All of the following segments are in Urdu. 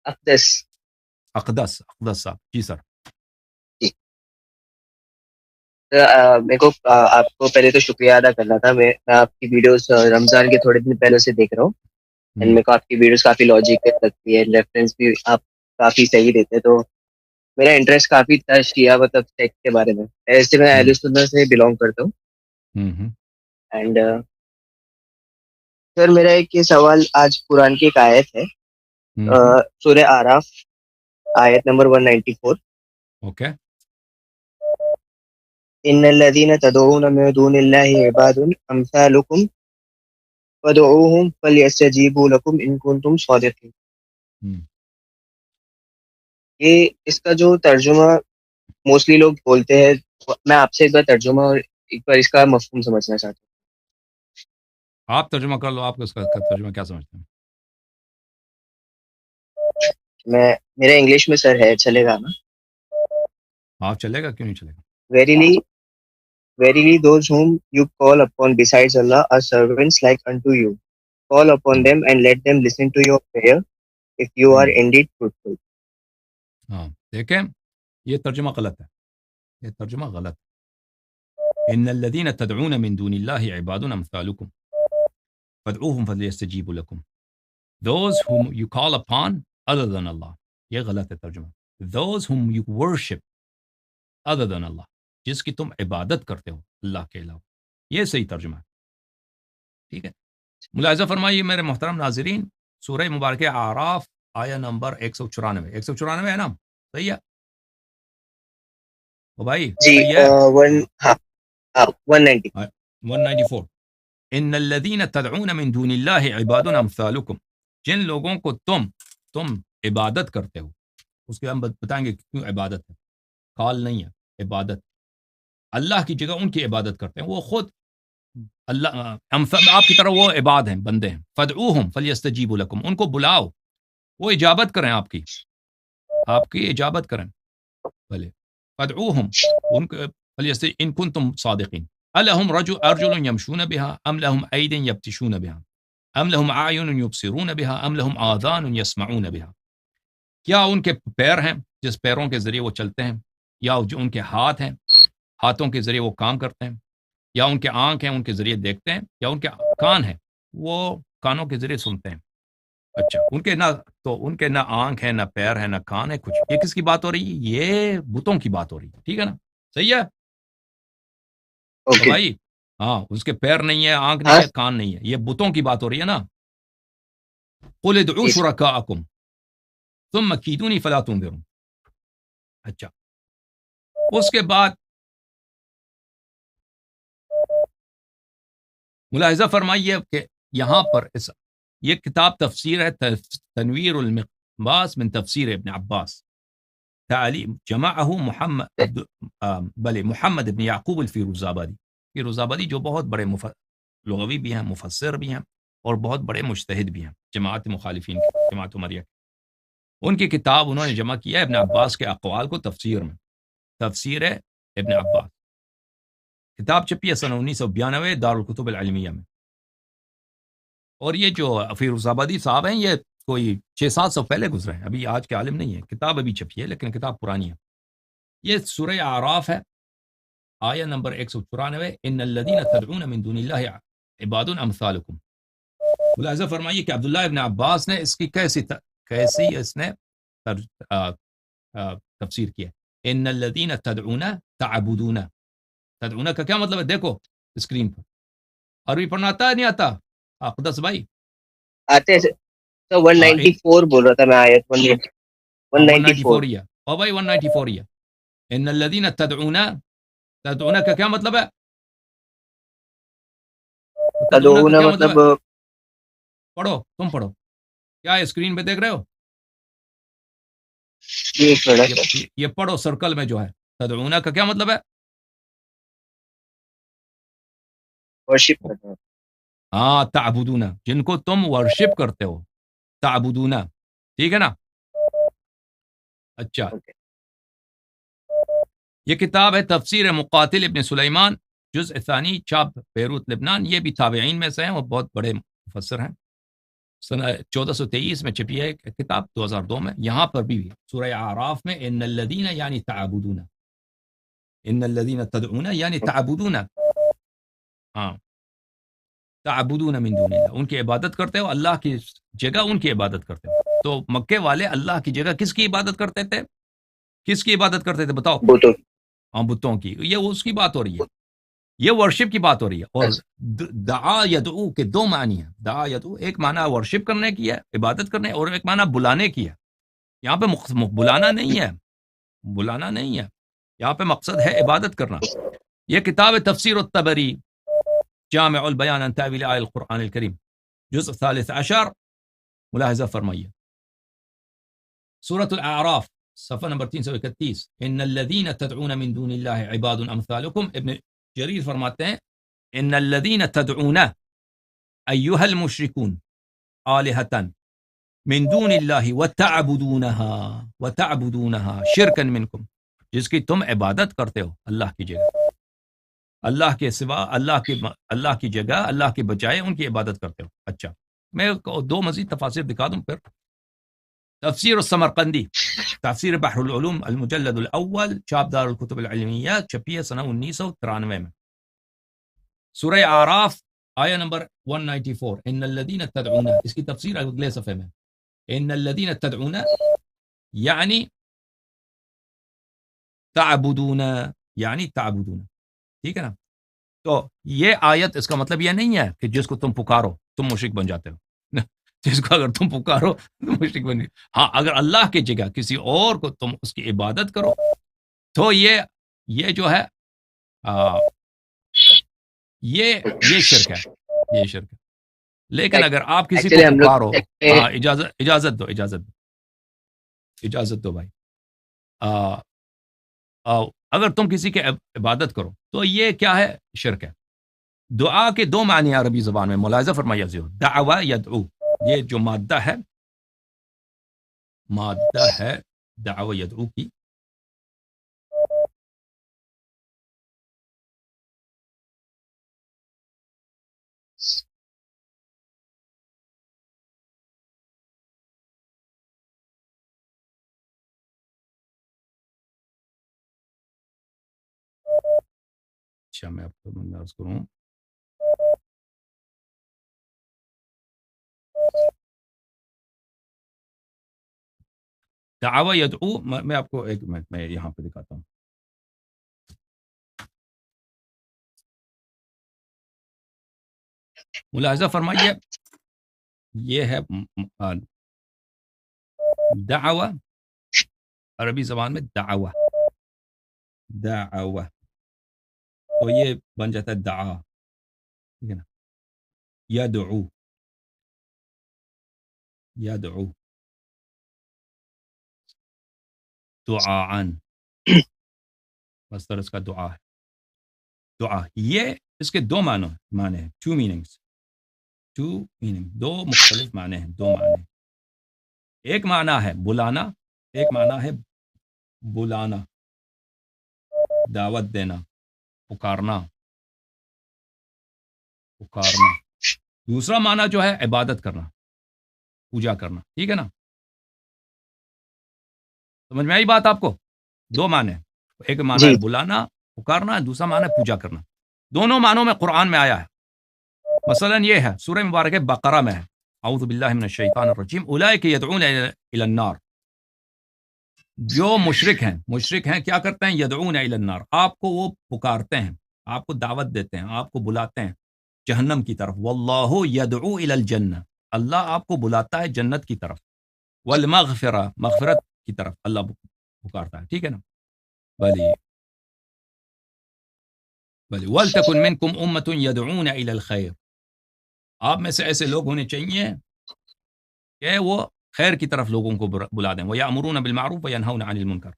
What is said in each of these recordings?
اقدس. اقدس صاحب جی سر. جی میرے کو آپ کو پہلے تو شکریہ ادا کرنا تھا. میں آپ کی ویڈیوز رمضان کے تھوڑے دن پہلے سے دیکھ رہا ہوں. اینڈ میرے کو آپ کی ویڈیوز کافی لاجیکل لگتی ہے, ریفرنس بھی آپ کافی صحیح دیتے ہیں. تو میرا انٹرسٹ کافی تھا شیعہ مطلب ٹیک کے بارے میں. ایسے میں اہل سنت سے بلانگ کرتا ہوں. اینڈ سر میرا ایک یہ سوال, آج قرآن کی ایک آیت ہے سورہ آراف آیت نمبر 194. اوکے. ان الذين تدعون من دون الله عباد امثالكم فادعوهم فليستجيبوا لكم ان كنتم صادقين. یہ اس کا جو ترجمہ موسٹلی لوگ بولتے ہیں, میں آپ سے ایک بار ترجمہ اور ایک بار اس کا مفہوم سمجھنا چاہتا ہوں. آپ ترجمہ کر لو, آپ کو اس کا ترجمہ کیا سمجھتے ہیں؟ میرا انگلش میں سر ہے, چلے گا نا؟ آپ چلے گا, کیوں نہیں چلے گا؟ Verily those whom you call upon besides Allah are servants like unto you. Call upon them and let them listen to your prayer if you are indeed truthful. ہاں دیکھیں, یہ ترجمہ غلط ہے, یہ ترجمہ غلط ہے. ان الذين تدعون من دون الله عباد امثالكم فادعوهم فليستجيبوا لكم. Those whom you call upon other than Allah. یہ غلط ہے ترجمہ. Those whom you worship other than Allah, جس کی تم عبادت کرتے ہو اللہ کے علاوہ, یہ صحیح ترجمہ ہے. ٹھیک ہے, ملاحظہ فرمائیے میرے محترم ناظرین, سورہ مبارکہ اعراف آیا نمبر 194 ہے نا؟ صحیح ہے او بھائی؟ جی صحیح ہے. 190 194. ان الذين تدعون من دون الله عباد امثالكم, جن لوگوں کو تم عبادت کرتے ہو, اس کے ہم بتائیں گے کیوں عبادت ہے, کال نہیں ہے, عبادت. اللہ کی جگہ ان کی عبادت کرتے ہیں, وہ خود اللہ آپ کی طرح وہ عباد ہیں, بندے ہیں. فدعوہم فلیستجیبوا لکم, ان کو بلاؤ, وہ اجابت کریں, آپ کی اجابت کریں. بھلے فدعوہم ان کو ان کنتم صادقین. الہم ارجل یمشون بها ام لهم اید یبطشون بها ام لهم اعین یبصرون بها ام لهم آذان یسمعون بها. کیا ان کے پیر ہیں جس پیروں کے ذریعے وہ چلتے ہیں, یا جو ان کے ہاتھ ہیں, ہاتھوں کے ذریعے وہ کام کرتے ہیں, یا ان کے آنکھ ہیں ان کے ذریعے دیکھتے ہیں, یا ان کے کان ہیں وہ کانوں کے ذریعے سنتے ہیں. اچھا, ان کے نہ آنکھ ہے, نہ پیر ہے, نہ کان ہے, کچھ. یہ کس کی بات ہو رہی ہے؟ یہ بتوں کی بات ہو رہی ہے. ٹھیک ہے نا؟ صحیح ہے تو بھائی. ہاں, اس کے پیر نہیں ہے, آنکھ نہیں ہے, کان نہیں ہے, یہ بتوں کی بات ہو رہی ہے نا. قل ادعوا شرکاءکم ثم کیدونی فلا تنظرون. اچھا, اس کے بعد ملاحظہ فرمائیے کہ یہاں پر یہ کتاب تفسیر ہے, تنویر المقباس من تفسیر ابن عباس, تعلیم جمعہ محمد ابن یعقوب الفیروزآبادی. فیروزآبادی جو بہت بڑے لغوی بھی ہیں, مفسر بھی ہیں, اور بہت بڑے مجتہد بھی ہیں جماعت مخالفین کی, جماعت عمریہ کی. ان کی کتاب انہوں نے جمع کیا ہے ابن عباس کے اقوال کو تفسیر میں, تفسیر ابن عباس. کتاب چھپی ہے سن 1992 دارالکتب العلمیہ میں. اور یہ جو فیروزآبادی صاحب ہیں, یہ کوئی 600-700 پہلے گزرے ہیں, ابھی آج کے عالم نہیں ہے. کتاب ابھی چھپی ہے لیکن کتاب پرانی ہے. یہ سورہ اعراف ہے, آیہ نمبر 194. ان الذین تدعون من دون اللہ عباد امثالکم. ملاحظہ فرمائیے کہ عبداللہ ابن عباس نے اس کی کیسی اس نے تفسیر کی ہے. ان الذین تدعون تعبدون. تدعون کا کیا مطلب ہے؟ دیکھو اسکرین پر. عربی پڑھنا آتا ہے نہیں آتا اقدس بھائی؟ آتے ہیں 194 بول رہا تھا میں, آیت 194. یہ او بھائی 194 یہ ان الذین تدعون. تدعون کا کیا مطلب ہے؟ تدعون کا کیا مطلب ہے؟ پڑھو, تم پڑھو. کیا اسکرین پہ دیکھ رہے ہو؟ یہ پڑھو سرکل میں جو ہے. تدعون کا کیا مطلب ہے؟ ورشپ کرنا. ہاں, تعبدون, جن کو تم ورشپ کرتے ہو, تعبدون. ٹھیک ہے نا؟ اچھا, یہ کتاب ہے تفسیر مقاتل ابن سلیمان, جزء ثانی, چاپ بیروت لبنان. یہ بھی تابعین میں سے ہیں, وہ بہت بڑے مفسر ہیں. سنہ 1423 میں چھپی ہے کتاب 2002 میں. یہاں پر بھی سورہ اعراف میں ان الذین یعنی تعبدون، ان الذین تدعون یعنی تعبدون، ہاں تعبدون من دون اللہ، ان کی عبادت کرتے ہو، اللہ کی جگہ ان کی عبادت کرتے ہو. تو مکے والے اللہ کی جگہ کس کی عبادت کرتے تھے؟ کس کی عبادت کرتے تھے بتاؤ؟ بتوں ہاں بتوں کی. یہ اس کی بات ہو رہی ہے، یہ ورشپ کی بات ہو رہی ہے. اور دعا یدعو کے دو معنی ہیں. دعا یدعو ایک معنی ورشپ کرنے کی ہے، عبادت کرنے، اور ایک معنی بلانے کی ہے. یہاں پہ بلانا نہیں ہے، بلانا نہیں ہے، یہاں پہ مقصد ہے عبادت کرنا. یہ کتاب تفسیر الطبری جامع البیان عن تاویل آیات القرآن الکریم جزء 13 ملاحظہ فرمائیے. سورۃ الاعراف صفحہ نمبر 331. ان الذین تدعون من دون اللہ عباد امثالکم. ابن جریر فرماتے ہیں ان الذین تدعون ایھا المشرکون آلہۃ من دون اللہ وتعبدونها شرکا منکم، جس کی تم عبادت کرتے ہو اللہ کی جگہ، اللہ کے سوا، اللہ کی جگہ، اللہ کے بجائے ان کی عبادت کرتے ہو. اچھا میں دو مزید تفاسیر دکھا دوں پھر. تفسیر السمرقندی تفسیر بحر العلوم المجلد الاول چاپ دار الکتب العلمیہ چھپی ہے سنہ 1993 میں. سورہ اعراف آیہ نمبر 194 ان الذین تدعون، اس کی تفسیر اگلے صفحے میں. ان الذین تدعون یعنی تعبدون، یعنی تعبدون، ٹھیک ہے نا. تو یہ آیت اس کا مطلب یہ نہیں ہے کہ جس کو تم پکارو تم مشرک بن جاتے ہو. جس کو اگر تم پکارو تم مشرک بن جاتے. ہاں اگر اللہ کی جگہ کسی اور کو تم اس کی عبادت کرو تو یہ جو ہے یہ شرک ہے، یہ شرک ہے. لیکن اگر آپ کسی کو پکارو، ہاں اجازت دو بھائی، اگر تم کسی کی عبادت کرو تو یہ کیا ہے؟ شرک ہے. دعا کے دو معنی عربی زبان میں ملاحظہ فرمائیے. دعوی یدعو، یہ جو مادہ ہے دعوی یدعو کی، اچھا میں آپ کو عرض کروں، دعوی یدعو، میں آپ کو ایک منٹ میں یہاں پہ دکھاتا ہوں. ملاحظہ فرمائیے، یہ ہے دعوی عربی زبان میں دعوی، تو یہ بن جاتا ہے دعا، ٹھیک ہے نا. یدعو دعاءن، مصدر اس کا دعا ہے. دعا یہ اس کے دو معنی ہیں، ٹو میننگز، دو مختلف معنی ہیں، دو معنی. ایک معنی ہے بلانا، ایک معنی ہے بلانا، دعوت دینا، پکارنا. دوسرا معنی جو ہے عبادت کرنا، پوجا کرنا، ٹھیک ہے نا. سمجھ میں آئی بات آپ کو؟ دو معنی، ایک معنی ہے بلانا پکارنا، دوسرا معنی ہے پوجا کرنا. دونوں معنوں میں قرآن میں آیا ہے. مثلا یہ ہے سورہ مبارک بقرہ میں ہے، اعوذ باللہ من الشیطان الرجیم اولئک یدعون الی النار. جو مشرک ہیں کیا کرتے ہیں؟ یدعون الی النار، آپ کو وہ پکارتے ہیں، آپ کو دعوت دیتے ہیں، آپ کو بلاتے ہیں جہنم کی طرف. واللہ یدعو الی الجنہ، اللہ آپ کو بلاتا ہے جنت کی طرف. والمغفرہ، مغفرت کی طرف اللہ پکارتا ہے، ٹھیک ہے نا. بلی وَلْتَكُنْ مِنْكُمْ أُمَّةٌ يَدْعُونَ إِلَى الْخَيْرِ، آپ میں سے ایسے لوگ ہونے چاہیے کہ وہ خیر کی طرف لوگوں کو بلا دیں. وَيَأْمُرُونَ بِالْمَعْرُوفِ وَيَنْهَوْنَ عَنِ الْمُنْكَرِ،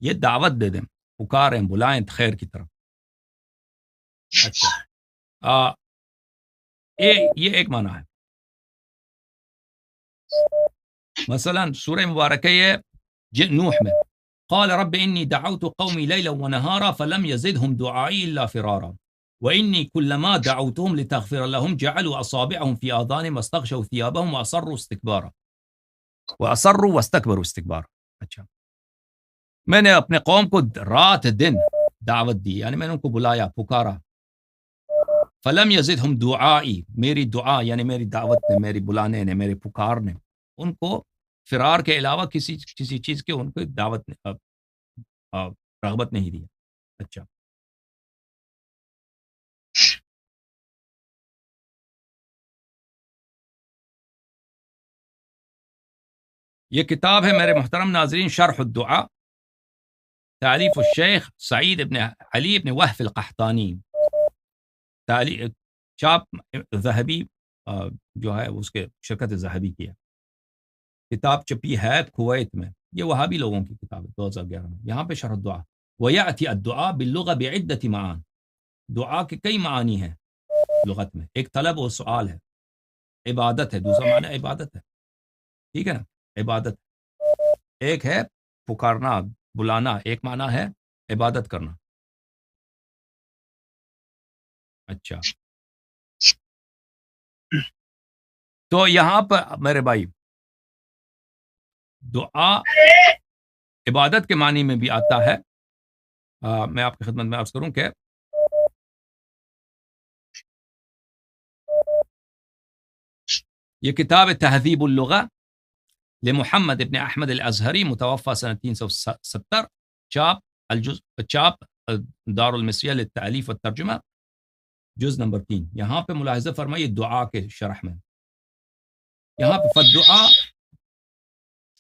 یہ دعوت دے دیں، پکاریں، بلائیں خیر کی طرف. اچھا یہ ایک معنی ہے. مثلا سورہ مبارکہ نوح میں قال رب انی دعوت قومی لیلا ونہارا فلم یزدہم دعائی الا فرارا. وإني كلما دعوتهم لتغفر لهم جعلوا أصابعهم في آذانهم واستغشوا ثيابهم وأصروا واستكبروا استكبارا. اچھا، میں نے اپنے قوم کو رات دن دعوت دی، یعنی میں نے ان کو بلایا، پکارا، فلم یزدہم دعائی، میری دعا یعنی میری دعوت نے، میری بلانے نے، میرے پکار نے ان کو فرار کے علاوہ کسی چیز کے ان کو دعوت رغبت نہیں دیا. اچھا، یہ کتاب ہے میرے محترم ناظرین، شرح الدعاء، تعلیف الشیخ سعید ابن علی ابن وحف القحطانی، چاپ ذہبی جو ہے اس کے شرکت ذہبی کی ہے. کتاب چپی ہے کویت میں، یہ وہابی لوگوں کی کتاب ہے 2011 میں. یہاں پہ شرح الدعاء، وَيَأْتِي الدُّعَاء بِاللُّغَةِ بِعِدَّةِ معان، دعا کے کئی معانی ہیں لغت میں. ایک طلب و سوال ہے، عبادت ہے، دوسرا معنی عبادت ہے، ٹھیک ہے نا، عبادت. ایک ہے پکارنا، بلانا، ایک معنی ہے عبادت کرنا. اچھا، تو یہاں پر میرے بھائی دعا عبادت کے معنی میں بھی آتا ہے. میں آپ کی خدمت میں عرض کروں کہ یہ کتاب تہذیب اللغہ لمحمد ابن احمد الازہری، متوفى سنة 370، چاپ دار المصریہ للتعلیف والترجمہ، جز نمبر 3. یہاں پہ ملاحظہ فرمائیے دعا کے شرح میں، یہاں پہ فالدعاء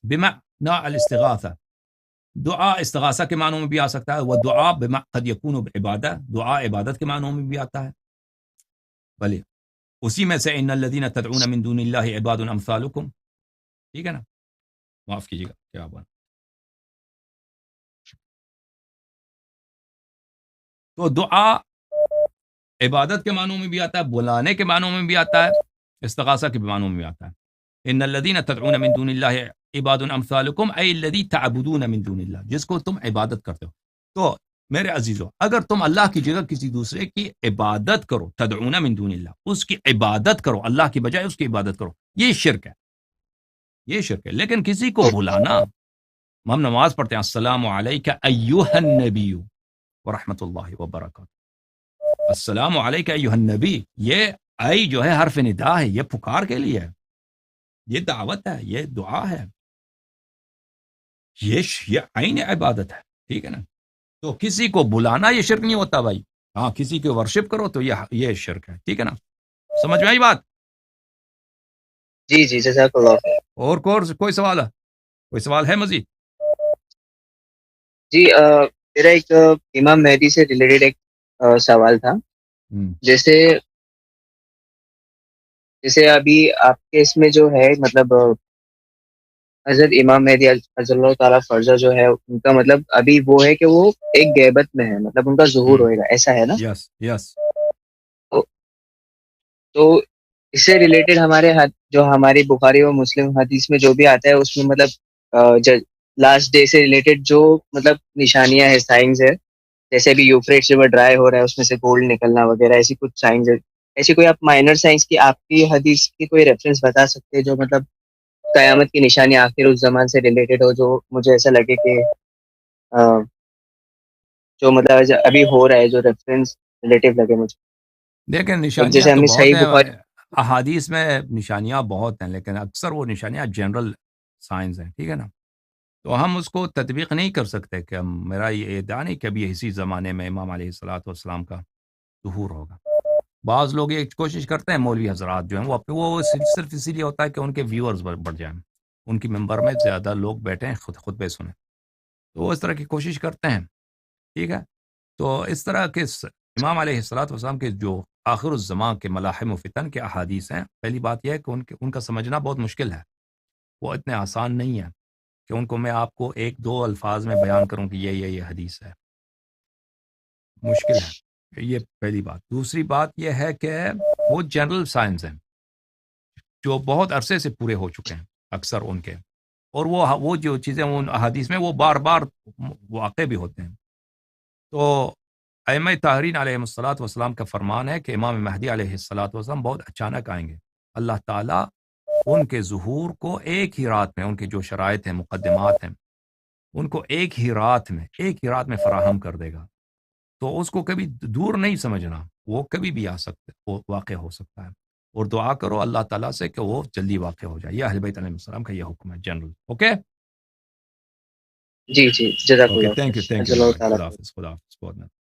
بمعنى الاستغاثہ، دعا استغاثہ کے معنوں میں بھی آ سکتا ہے، ودعا قد یکون عبادہ، دعا عبادت کے معنوں میں بھی آتا ہے. بھلے اسی میں سے ان الذین تدعون من دون اللہ عباد امثالکم، ٹھیک ہے نا، معاف کیجیے گا کیا بات. تو دعا عبادت کے معنوں میں بھی آتا ہے، بلانے کے معنوں میں بھی آتا ہے، استغاثہ کے معنوں میں بھی آتا ہے. ان الذین تدعون من دون اللہ عباد امثالکم ای الذی تعبدون من دون اللہ، جس کو تم عبادت کرتے ہو. تو میرے عزیزو، اگر تم اللہ کی جگہ کسی دوسرے کی عبادت کرو، تدعون من دون اللہ، اس کی عبادت کرو، اللہ کی بجائے اس کی عبادت کرو، یہ شرک ہے، یہ شرک ہے. لیکن کسی کو بلانا، ہم نماز پڑھتے ہیں السلام علیک ایھا النبی ورحمۃ اللہ وبرکاتہ، السلام علیک ایھا النبی، یہ ای جو ہے حرف ندا ہے، یہ پکار کے لیے ہے، یہ دعوت ہے، یہ دعا ہے، یہ عین عبادت ہے، ٹھیک ہے نا. تو کسی کو بلانا یہ شرک نہیں ہوتا بھائی. ہاں، کسی کو ورشپ کرو تو یہ شرک ہے، ٹھیک ہے نا. سمجھ میں آئی بات؟ جی جی، جزاک اللہ خیر. اور کوئی سوال ہے؟ کوئی سوال ہے مزید؟ جی میرا ایک امام مہدی سے ریلیٹڈ ایک سوال تھا. جیسے ابھی آپ کے اس میں جو ہے مطلب حضرت امام مہدی علیہ اللہ تعالیٰ فرضہ جو ہے ان کا مطلب ابھی وہ ہے کہ وہ ایک غیبت میں ہے، مطلب ان کا ظہور ہوئے گا، ایسا ہے نا؟ یس. تو اس سے ریلیٹڈ جو ہماری بخاری و مسلم حدیث میں جو بھی آتا ہے اس میں مطلب لاسٹ ڈے سے ریلیٹڈ جو مطلب نشانیاں ہیں، سائنز ہے، جیسے ابھی یوفریٹس ریور ڈرائی ہو رہا ہے، اس میں سے گولڈ نکلنا وغیرہ، ایسی کچھ سائنز ہے. ایسی کوئی آپ مائنر سائنس کی آپ کی حدیث کی کوئی ریفرنس بتا سکتے ہیں جو مطلب قیامت کی نشانی آخر اس زمان سے ریلیٹڈ ہو، جو مجھے ایسا لگے کہ جو مطلب ابھی ہو رہا ہے، جو ریفرنس ریلیٹیو لگے مجھے. دیکھیں اب نشانیاں جیسے تو ہم نے بہت صحیح ہیں، بخاری، احادیث میں نشانیاں بہت ہیں، لیکن اکثر وہ نشانیاں جنرل سائنس ہیں، ٹھیک ہے نا. تو ہم اس کو تطبیق نہیں کر سکتے کہ میرا یہ ادعا نہیں کہ ابھی اسی زمانے میں امام علیہ الصلوۃ والسلام کا ظہور ہوگا. بعض لوگ یہ کوشش کرتے ہیں، مولوی حضرات جو ہیں وہ صرف اسی لیے ہوتا ہے کہ ان کے ویورز بڑھ جائیں، ان کی ممبر میں زیادہ لوگ بیٹھیں خطبے سنیں، تو وہ اس طرح کی کوشش کرتے ہیں، ٹھیک ہے. تو اس طرح کے امام علیہ الصلوۃ والسلام کے جو آخر الزمان کے ملاحم و فتن کے احادیث ہیں، پہلی بات یہ ہے کہ ان کا سمجھنا بہت مشکل ہے، وہ اتنے آسان نہیں ہے کہ ان کو میں آپ کو ایک دو الفاظ میں بیان کروں کہ یہ حدیث ہے، مشکل ہے. یہ پہلی بات. دوسری بات یہ ہے کہ وہ جنرل سائنس ہیں جو بہت عرصے سے پورے ہو چکے ہیں اکثر ان کے، اور وہ جو چیزیں ان احادیث میں وہ بار بار واقع بھی ہوتے ہیں. تو ائمہ طاہرین علیہ الصلوۃ والسلام کا فرمان ہے کہ امام مہدی علیہ الصلوۃ والسلام بہت اچانک آئیں گے. اللہ تعالیٰ ان کے ظہور کو ایک ہی رات میں، ان کے جو شرائط ہیں، مقدمات ہیں، ان کو ایک ہی رات میں فراہم کر دے گا. تو اس کو کبھی دور نہیں سمجھنا، وہ کبھی بھی آ سکتا ہے، وہ واقع ہو سکتا ہے. اور دعا کرو اللہ تعالیٰ سے کہ وہ جلدی واقع ہو جائے. یہ اہل بیت علیہ السلام کا یہ حکم ہے جنرل. اوکے جی جی، جزاک اوکے، اللہ تھینک یو خیر، اللہ تعالیٰ. خدا حافظ.